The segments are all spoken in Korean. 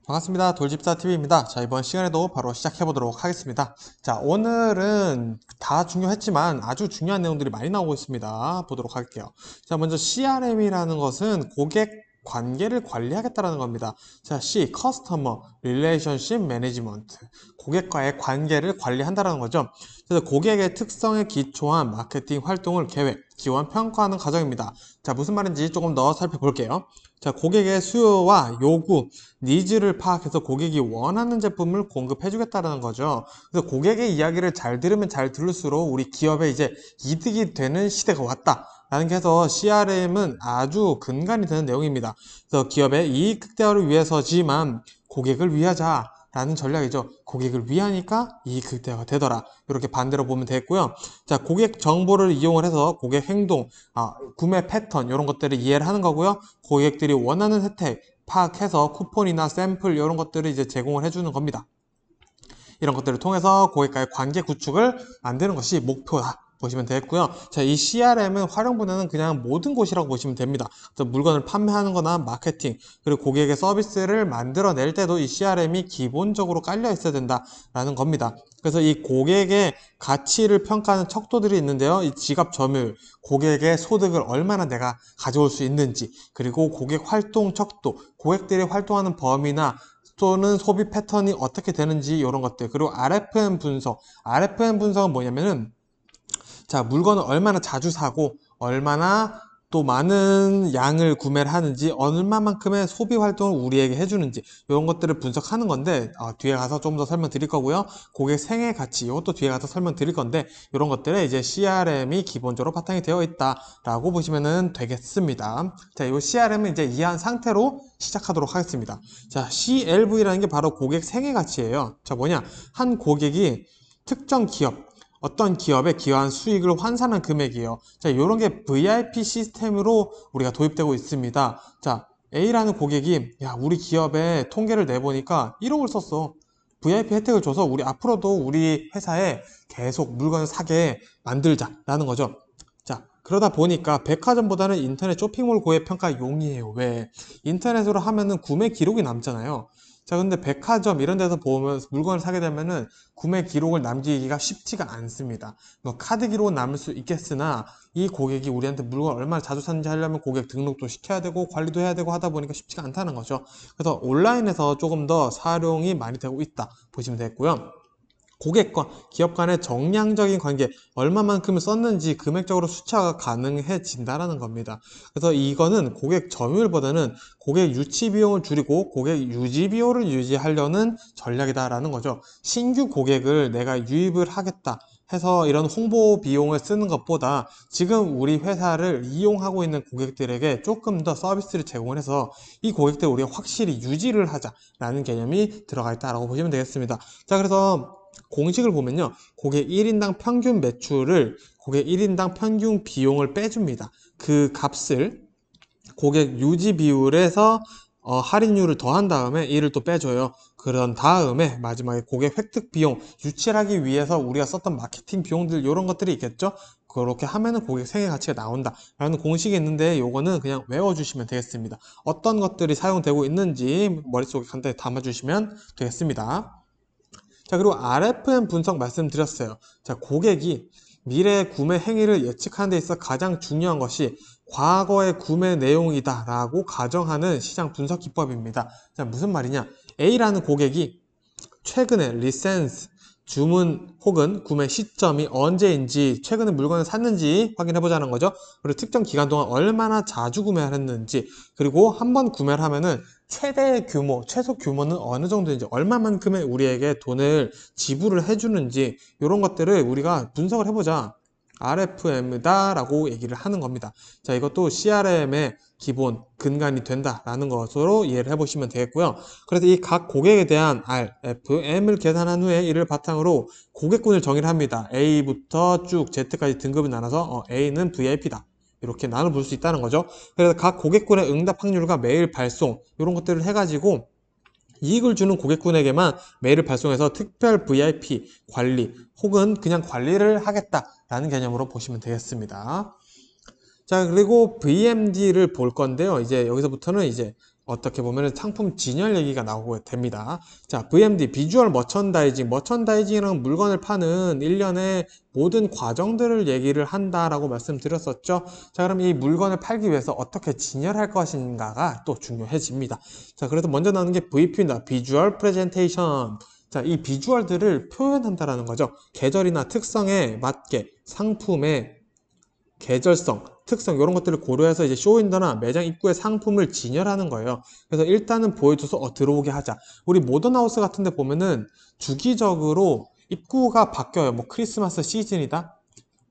반갑습니다. 돌집사TV입니다. 자, 이번 시간에도 바로 시작해보도록 하겠습니다. 자, 오늘은 다 중요했지만 아주 중요한 내용들이 많이 나오고 있습니다. 보도록 할게요. 자, 먼저 CRM이라는 것은 고객 관계를 관리하겠다라는 겁니다. 자, C, Customer Relationship Management. 고객과의 관계를 관리한다라는 거죠. 그래서 고객의 특성에 기초한 마케팅 활동을 계획, 지원, 평가하는 과정입니다. 자, 무슨 말인지 조금 더 살펴볼게요. 자, 고객의 수요와 요구, 니즈를 파악해서 고객이 원하는 제품을 공급해 주겠다는 거죠. 그래서 고객의 이야기를 잘 들으면 잘 들을수록 우리 기업에 이제 이득이 되는 시대가 왔다 라는 게 해서 CRM은 아주 근간이 되는 내용입니다. 그래서 기업의 이익 극대화를 위해서지만 고객을 위하자 라는 전략이죠. 고객을 위하니까 이익 극대화가 되더라. 이렇게 반대로 보면 되겠고요. 자, 고객 정보를 이용을 해서 고객 행동, 구매 패턴 이런 것들을 이해를 하는 거고요. 고객들이 원하는 혜택 파악해서 쿠폰이나 샘플 이런 것들을 이제 제공을 해주는 겁니다. 이런 것들을 통해서 고객과의 관계 구축을 만드는 것이 목표다 보시면 되겠고요. 자, 이 CRM은 활용 분야는 그냥 모든 곳이라고 보시면 됩니다. 그래서 물건을 판매하는 거나 마케팅, 그리고 고객의 서비스를 만들어낼 때도 이 CRM이 기본적으로 깔려 있어야 된다라는 겁니다. 그래서 이 고객의 가치를 평가하는 척도들이 있는데요. 이 지갑 점유율, 고객의 소득을 얼마나 내가 가져올 수 있는지, 그리고 고객 활동 척도, 고객들이 활동하는 범위나 또는 소비 패턴이 어떻게 되는지 이런 것들, 그리고 RFM 분석. RFM 분석은 뭐냐면은 자, 물건을 얼마나 자주 사고 얼마나 또 많은 양을 구매를 하는지, 얼마만큼의 소비 활동을 우리에게 해주는지 이런 것들을 분석하는 건데, 뒤에 가서 좀 더 설명드릴 거고요. 고객 생애 가치 이것도 뒤에 가서 설명드릴 건데, 이런 것들에 이제 CRM이 기본적으로 바탕이 되어 있다라고 보시면 되겠습니다. 자, 이 CRM은 이제 이해한 상태로 시작하도록 하겠습니다. 자, CLV라는 게 바로 고객 생애 가치예요. 자, 뭐냐? 한 고객이 특정 기업 어떤 기업에 기여한 수익을 환산한 금액이에요. 자, 이런 게 VIP 시스템으로 우리가 도입되고 있습니다. 자, A라는 고객이 야, 우리 기업에 통계를 내보니까 1억을 썼어. VIP 혜택을 줘서 우리 앞으로도 우리 회사에 계속 물건을 사게 만들자라는 거죠. 자, 그러다 보니까 백화점보다는 인터넷 쇼핑몰 고객 평가 용이해요. 왜? 인터넷으로 하면은 구매 기록이 남잖아요. 자, 근데 백화점 이런 데서 보면 물건을 사게 되면은 구매 기록을 남기기가 쉽지가 않습니다. 뭐 카드 기록은 남을 수 있겠으나 이 고객이 우리한테 물건을 얼마나 자주 샀는지 하려면 고객 등록도 시켜야 되고 관리도 해야 되고 하다 보니까 쉽지가 않다는 거죠. 그래서 온라인에서 조금 더 사용이 많이 되고 있다 보시면 되겠고요. 고객과 기업 간의 정량적인 관계, 얼마만큼 썼는지 금액적으로 수치화가 가능해진다라는 겁니다. 그래서 이거는 고객 점유율보다는 고객 유치 비용을 줄이고 고객 유지 비용을 유지하려는 전략이다라는 거죠. 신규 고객을 내가 유입을 하겠다 해서 이런 홍보 비용을 쓰는 것보다 지금 우리 회사를 이용하고 있는 고객들에게 조금 더 서비스를 제공을 해서 이 고객들을 우리가 확실히 유지를 하자라는 개념이 들어가 있다라고 보시면 되겠습니다. 자, 그래서 공식을 보면요. 고객 1인당 평균 매출을 고객 1인당 평균 비용을 빼줍니다. 그 값을 고객 유지 비율에서 할인율을 더한 다음에 이를 또 빼줘요. 그런 다음에 마지막에 고객 획득 비용 유치를 하기 위해서 우리가 썼던 마케팅 비용들 이런 것들이 있겠죠. 그렇게 하면은 고객 생애 가치가 나온다 라는 공식이 있는데 요거는 그냥 외워주시면 되겠습니다. 어떤 것들이 사용되고 있는지 머릿속에 간단히 담아주시면 되겠습니다. 자, 그리고 RFM 분석 말씀드렸어요. 자, 고객이 미래 구매 행위를 예측하는 데 있어 가장 중요한 것이 과거의 구매 내용이다 라고 가정하는 시장 분석 기법입니다. 자, 무슨 말이냐? A라는 고객이 최근에 리센스, 주문 혹은 구매 시점이 언제인지, 최근에 물건을 샀는지 확인해 보자는 거죠. 그리고 특정 기간 동안 얼마나 자주 구매를 했는지, 그리고 한번 구매를 하면은 최대 규모, 최소 규모는 어느 정도인지, 얼마만큼의 우리에게 돈을 지불을 해주는지, 이런 것들을 우리가 분석을 해보자. RFM이다 라고 얘기를 하는 겁니다. 자, 이것도 CRM의 기본 근간이 된다라는 것으로 이해를 해보시면 되겠고요. 그래서 이 각 고객에 대한 RFM을 계산한 후에 이를 바탕으로 고객군을 정의를 합니다. A부터 쭉 Z까지 등급을 나눠서 A는 VIP다. 이렇게 나눠볼 수 있다는 거죠. 그래서 각 고객군의 응답 확률과 메일 발송 이런 것들을 해가지고 이익을 주는 고객군에게만 메일을 발송해서 특별 VIP 관리 혹은 그냥 관리를 하겠다라는 개념으로 보시면 되겠습니다. 자, 그리고 VMD를 볼 건데요. 이제 여기서부터는 이제 어떻게 보면 상품 진열 얘기가 나오고 됩니다. 자, VMD, 비주얼 머천다이징. 머천다이징이랑 물건을 파는 일련의 모든 과정들을 얘기를 한다라고 말씀드렸었죠. 자, 그럼 이 물건을 팔기 위해서 어떻게 진열할 것인가가 또 중요해집니다. 자, 그래서 먼저 나오는 게 VP입니다. 비주얼 프레젠테이션. 자, 이 비주얼들을 표현한다라는 거죠. 계절이나 특성에 맞게 상품의 계절성, 특성 이런 것들을 고려해서 이제 쇼윈도나 매장 입구에 상품을 진열하는 거예요. 그래서 일단은 보여줘서 들어오게 하자. 우리 모던하우스 같은 데 보면은 주기적으로 입구가 바뀌어요. 뭐 크리스마스 시즌이다.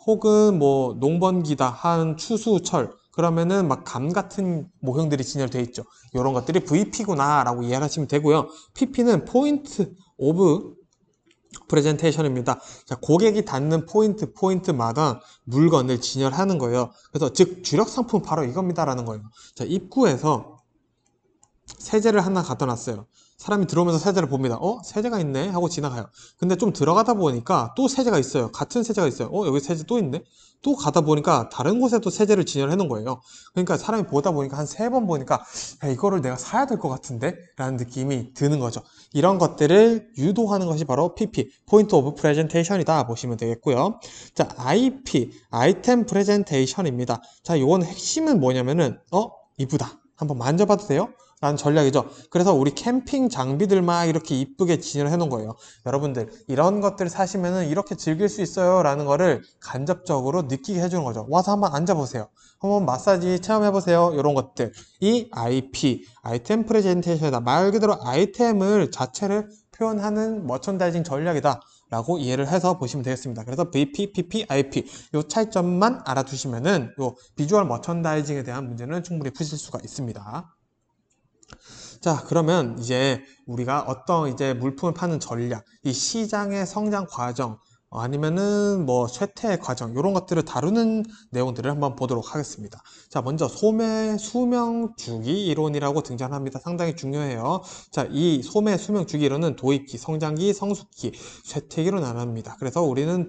혹은 뭐 농번기다. 한 추수철. 그러면은 막 감 같은 모형들이 진열되어 있죠. 이런 것들이 VP구나 라고 이해하시면 되고요. PP는 포인트 오브 프레젠테이션입니다. 자, 고객이 닿는 포인트마다 물건을 진열하는 거예요. 그래서 즉 주력 상품 바로 이겁니다라는 거예요. 자, 입구에서 세제를 하나 갖다 놨어요. 사람이 들어오면서 세제를 봅니다. 세제가 있네 하고 지나가요. 근데 좀 들어가다 보니까 또 세제가 있어요. 같은 세제가 있어요. 여기 세제 또 있네. 또 가다 보니까 다른 곳에 또 세제를 진열해 놓은 거예요. 그러니까 사람이 보다 보니까 한 3번 보니까 야, 이거를 내가 사야 될 것 같은데 라는 느낌이 드는 거죠. 이런 것들을 유도하는 것이 바로 PP, 포인트 오브 프레젠테이션이다 보시면 되겠고요. 자, IP, 아이템 프레젠테이션입니다. 자, 이건 핵심은 뭐냐면은 이쁘다. 한번 만져봐도 돼요? 라는 전략이죠. 그래서 우리 캠핑 장비들 막 이렇게 이쁘게 진열해 놓은 거예요. 여러분들 이런 것들 사시면은 이렇게 즐길 수 있어요 라는 거를 간접적으로 느끼게 해주는 거죠. 와서 한번 앉아보세요. 한번 마사지 체험해보세요. 이런 것들. 이 IP, 아이템 프레젠테이션이다. 말 그대로 아이템을 자체를 표현하는 머천다이징 전략이다 라고 이해를 해서 보시면 되겠습니다. 그래서 VP, PP, IP 이 차이점만 알아두시면은 요 비주얼 머천다이징에 대한 문제는 충분히 푸실 수가 있습니다. 자, 그러면 이제 우리가 어떤 이제 물품을 파는 전략, 이 시장의 성장 과정, 아니면은 뭐 쇠퇴 과정, 이런 것들을 다루는 내용들을 한번 보도록 하겠습니다. 자, 먼저 소매 수명 주기 이론이라고 등장합니다. 상당히 중요해요. 자, 이 소매 수명 주기 이론은 도입기, 성장기, 성숙기, 쇠퇴기로 나눕니다. 그래서 우리는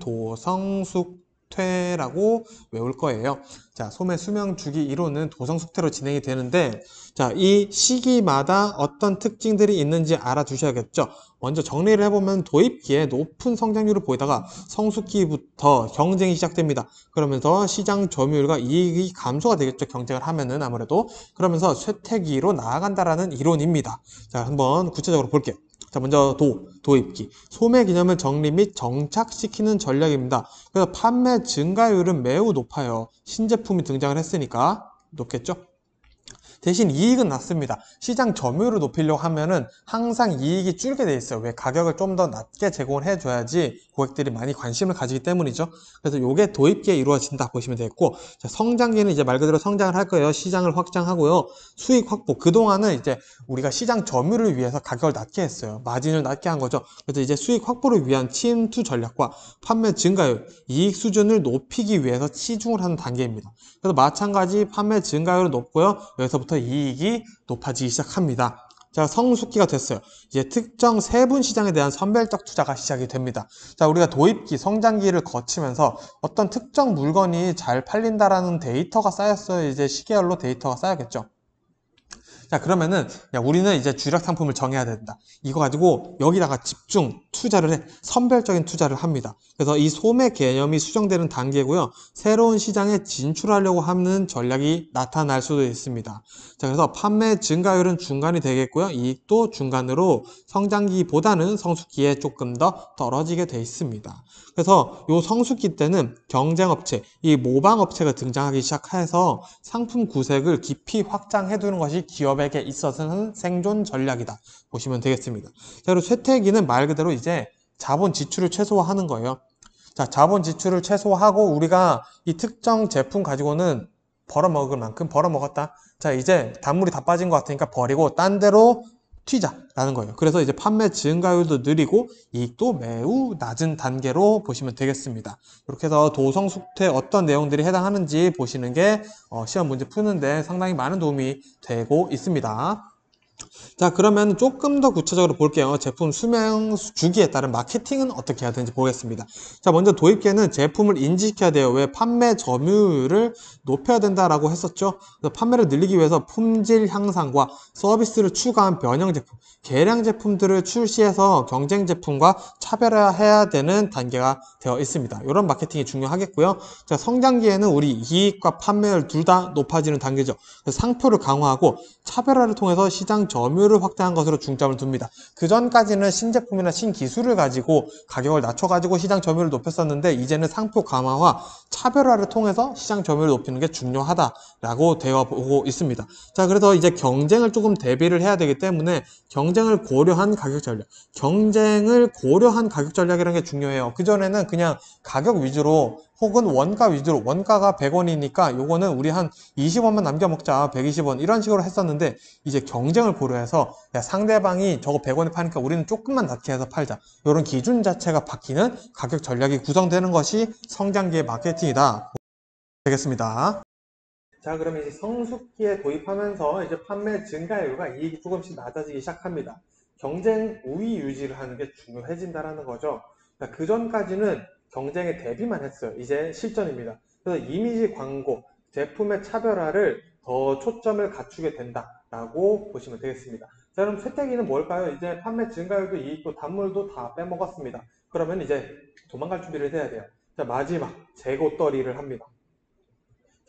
도성숙퇴라고 외울 거예요. 자, 소매 수명 주기 이론은 도성숙퇴로 진행이 되는데, 자, 이 시기마다 어떤 특징들이 있는지 알아두셔야겠죠. 먼저 정리를 해보면 도입기에 높은 성장률을 보이다가 성숙기부터 경쟁이 시작됩니다. 그러면서 시장 점유율과 이익이 감소가 되겠죠. 경쟁을 하면은 아무래도. 그러면서 쇠퇴기로 나아간다라는 이론입니다. 자, 한번 구체적으로 볼게요. 자, 먼저 도입기. 소매 개념을 정리 및 정착시키는 전략입니다. 그래서 판매 증가율은 매우 높아요. 신제품이 등장을 했으니까 높겠죠? 대신 이익은 낮습니다. 시장 점유율을 높이려고 하면은 항상 이익이 줄게 돼 있어요. 왜? 가격을 좀 더 낮게 제공을 해줘야지 고객들이 많이 관심을 가지기 때문이죠. 그래서 이게 도입기에 이루어진다 보시면 되겠고, 자, 성장기는 이제 말 그대로 성장을 할 거예요. 시장을 확장하고요. 수익 확보. 그동안은 이제 우리가 시장 점유율을 위해서 가격을 낮게 했어요. 마진을 낮게 한 거죠. 그래서 이제 수익 확보를 위한 침투 전략과 판매 증가율, 이익 수준을 높이기 위해서 치중을 하는 단계입니다. 그래서 마찬가지 판매 증가율은 높고요. 여기서부터 이익이 높아지기 시작합니다. 자, 성숙기가 됐어요. 이제 특정 세분 시장에 대한 선별적 투자가 시작이 됩니다. 자, 우리가 도입기, 성장기를 거치면서 어떤 특정 물건이 잘 팔린다라는 데이터가 쌓였어요. 이제 시계열로 데이터가 쌓여겠죠. 자, 그러면은 야, 우리는 이제 주력 상품을 정해야 된다. 이거 가지고 여기다가 집중 투자를 해. 선별적인 투자를 합니다. 그래서 이 소매 개념이 수정되는 단계고요. 새로운 시장에 진출하려고 하는 전략이 나타날 수도 있습니다. 자, 그래서 판매 증가율은 중간이 되겠고요. 이익도 중간으로 성장기보다는 성숙기에 조금 더 떨어지게 돼 있습니다. 그래서 이 성숙기 때는 경쟁업체, 이 모방업체가 등장하기 시작해서 상품 구색을 깊이 확장해 두는 것이 기업에게 있어서는 생존 전략이다 보시면 되겠습니다. 자, 그리고 쇠퇴기는 말 그대로 이제 자본 지출을 최소화하는 거예요. 자, 자본 지출을 최소화하고 우리가 이 특정 제품 가지고는 벌어먹을 만큼 벌어먹었다. 자, 이제 단물이 다 빠진 것 같으니까 버리고 딴 데로 튀자라는 거예요. 그래서 이제 판매 증가율도 느리고 이익도 매우 낮은 단계로 보시면 되겠습니다. 이렇게 해서 도성숙퇴 어떤 내용들이 해당하는지 보시는 게 시험 문제 푸는데 상당히 많은 도움이 되고 있습니다. 자, 그러면 조금 더 구체적으로 볼게요. 제품 수명 주기에 따른 마케팅은 어떻게 해야 되는지 보겠습니다. 자, 먼저 도입기에는 제품을 인지시켜야 돼요. 왜? 판매 점유율을 높여야 된다라고 했었죠. 그래서 판매를 늘리기 위해서 품질 향상과 서비스를 추가한 변형 제품, 개량 제품들을 출시해서 경쟁 제품과 차별화해야 되는 단계가 되어 있습니다. 이런 마케팅이 중요하겠고요. 자, 성장기에는 우리 이익과 판매율 둘 다 높아지는 단계죠. 그래서 상표를 강화하고 차별화를 통해서 시장 점유율을 확대한 것으로 중점을 둡니다. 그 전까지는 신제품이나 신기술을 가지고 가격을 낮춰가지고 시장 점유율을 높였었는데 이제는 상표 강화와 차별화를 통해서 시장 점유율을 높이는 게 중요하다라고 되어 보고 있습니다. 자, 그래서 이제 경쟁을 조금 대비를 해야 되기 때문에 경쟁을 고려한 가격 전략, 경쟁을 고려한 가격 전략이라는 게 중요해요. 그전에는 그냥 가격 위주로 혹은 원가 위주로, 원가가 100원이니까 요거는 우리 한 20원만 남겨 먹자, 120원 이런 식으로 했었는데 이제 경쟁을 고려해서 야, 상대방이 저거 100원에 파니까 우리는 조금만 낮게 해서 팔자, 이런 기준 자체가 바뀌는 가격 전략이 구성되는 것이 성장기의 마케팅이다 되겠습니다. 자, 그러면 이제 성숙기에 도입하면서 이제 판매 증가율과 이익이 조금씩 낮아지기 시작합니다. 경쟁 우위 유지를 하는 게 중요해진다라는 거죠. 그 전까지는 경쟁에 대비만 했어요. 이제 실전입니다. 그래서 이미지 광고, 제품의 차별화를 더 초점을 갖추게 된다라고 보시면 되겠습니다. 자, 그럼 쇠퇴기는 뭘까요? 이제 판매 증가율도 이익도 단물도 다 빼먹었습니다. 그러면 이제 도망갈 준비를 해야 돼요. 자, 마지막 재고떨이를 합니다.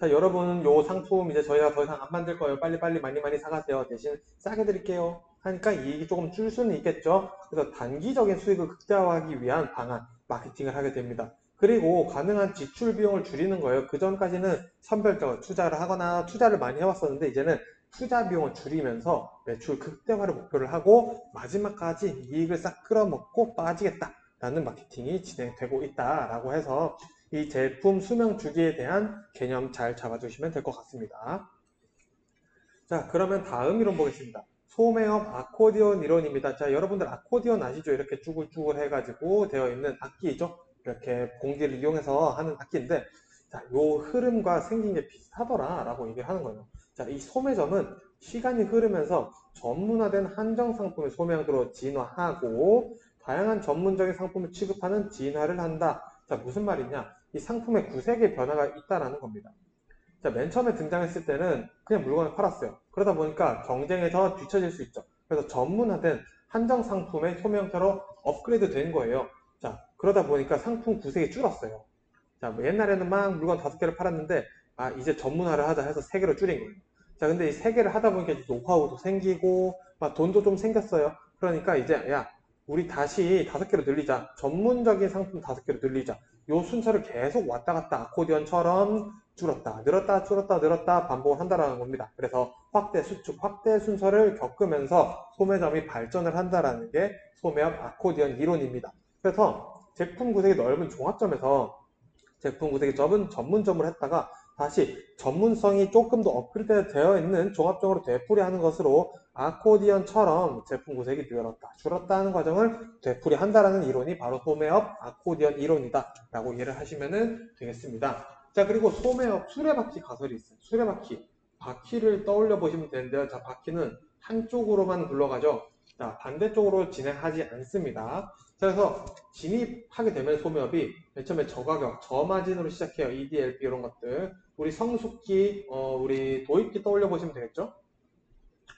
자, 여러분, 요 상품 이제 저희가 더 이상 안 만들 거예요. 빨리빨리 많이 사가세요. 대신 싸게 드릴게요. 하니까 이익이 조금 줄 수는 있겠죠. 그래서 단기적인 수익을 극대화하기 위한 방안, 마케팅을 하게 됩니다. 그리고 가능한 지출 비용을 줄이는 거예요. 그 전까지는 선별적으로 투자를 하거나 투자를 많이 해왔었는데 이제는 투자 비용을 줄이면서 매출 극대화를 목표를 하고 마지막까지 이익을 싹 끌어먹고 빠지겠다라는 마케팅이 진행되고 있다라고 해서 이 제품 수명 주기에 대한 개념 잘 잡아주시면 될 것 같습니다. 자, 그러면 다음 이론 보겠습니다. 소매업 아코디언 이론입니다. 자, 여러분들 아코디언 아시죠? 이렇게 쭈글쭈글 해가지고 되어 있는 악기죠? 이렇게 공기를 이용해서 하는 악기인데, 자, 요 흐름과 생긴 게 비슷하더라 라고 얘기를 하는 거예요. 자, 이 소매점은 시간이 흐르면서 전문화된 한정 상품의 소매형으로 진화하고 다양한 전문적인 상품을 취급하는 진화를 한다. 자, 무슨 말이냐? 이 상품의 구색의 변화가 있다라는 겁니다. 자, 맨 처음에 등장했을 때는 그냥 물건을 팔았어요. 그러다 보니까 경쟁에서 뒤처질 수 있죠. 그래서 전문화된 한정 상품의 소매 형태로 업그레이드 된 거예요. 자, 그러다 보니까 상품 구색이 줄었어요. 자, 뭐 옛날에는 막 물건 5개를 팔았는데, 아, 이제 전문화를 하자 해서 3개로 줄인 거예요. 자, 근데 이 3개를 하다 보니까 노하우도 생기고, 막 돈도 좀 생겼어요. 그러니까 이제, 야, 우리 다시 5개로 늘리자. 전문적인 상품 5개로 늘리자. 요 순서를 계속 왔다 갔다 아코디언처럼 줄었다, 늘었다, 줄었다, 늘었다 반복을 한다라는 겁니다. 그래서 확대 수축, 확대 순서를 겪으면서 소매점이 발전을 한다라는 게 소매업 아코디언 이론입니다. 그래서 제품 구색이 넓은 종합점에서 제품 구색이 좁은 전문점으로 했다가 다시 전문성이 조금 더 업그레이드 되어 있는 종합적으로 되풀이하는 것으로 아코디언처럼 제품 구색이 늘었다, 줄었다 하는 과정을 되풀이한다라는 이론이 바로 소매업 아코디언 이론이다 라고 이해를 하시면 되겠습니다. 자, 그리고 소매업 수레바퀴 가설이 있어요. 수레바퀴, 바퀴를 떠올려 보시면 되는데요. 자, 바퀴는 한쪽으로만 굴러가죠. 자, 반대쪽으로 진행하지 않습니다. 자, 그래서 진입하게 되면 소매업이 맨 처음에 저가격, 저마진으로 시작해요. EDLP 이런 것들. 우리 성숙기, 우리 도입기 떠올려 보시면 되겠죠?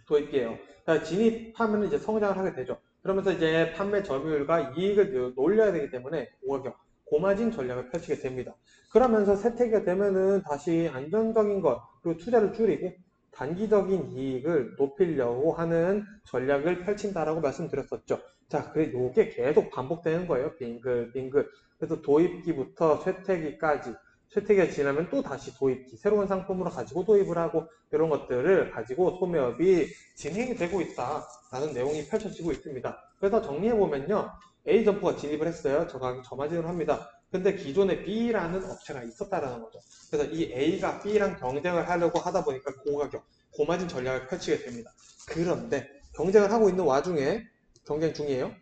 도입기예요. 자, 진입하면 이제 성장을 하게 되죠. 그러면서 이제 판매 점유율과 이익을 올려야 되기 때문에 고가격, 고마진 전략을 펼치게 됩니다. 그러면서 세태기가 되면은 다시 안정적인 것, 그리고 투자를 줄이고 단기적인 이익을 높이려고 하는 전략을 펼친다라고 말씀드렸었죠. 자, 그래 요게 계속 반복되는 거예요. 빙글빙글. 그래서 도입기부터 쇠퇴기까지. 쇠퇴기가 지나면 또 다시 도입기, 새로운 상품으로 가지고 도입을 하고 이런 것들을 가지고 소매업이 진행이 되고 있다라는 내용이 펼쳐지고 있습니다. 그래서 정리해보면요. A 점포가 진입을 했어요. 저마진으로 합니다. 근데 기존에 B라는 업체가 있었다라는 거죠. 그래서 이 A가 B랑 경쟁을 하려고 하다 보니까 고가격, 고마진 전략을 펼치게 됩니다. 그런데 경쟁을 하고 있는 와중에 경쟁 중이에요.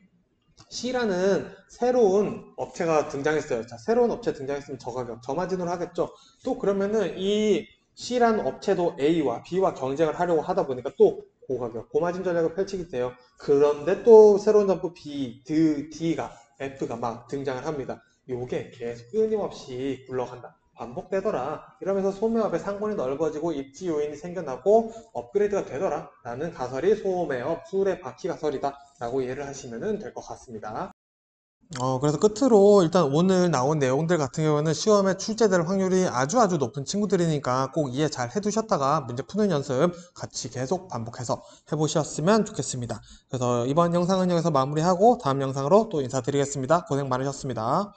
C라는 새로운 업체가 등장했어요. 자, 새로운 업체 등장했으면 저가격, 저마진으로 하겠죠. 또 그러면은 이 C라는 업체도 A와 B와 경쟁을 하려고 하다 보니까 또 고가격, 고마진 전략을 펼치게 돼요. 그런데 또 새로운 점프 D가, F가 막 등장을 합니다. 요게 계속 끊임없이 굴러간다. 반복되더라. 이러면서 소매업의 상권이 넓어지고 입지 요인이 생겨나고 업그레이드가 되더라. 라는 가설이 소매업 술의 바퀴 가설이다. 라고 이해를 하시면 될 것 같습니다. 그래서 끝으로 일단 오늘 나온 내용들 같은 경우는 시험에 출제될 확률이 아주 높은 친구들이니까 꼭 이해 잘 해두셨다가 문제 푸는 연습 같이 계속 반복해서 해보셨으면 좋겠습니다. 그래서 이번 영상은 여기서 마무리하고 다음 영상으로 또 인사드리겠습니다. 고생 많으셨습니다.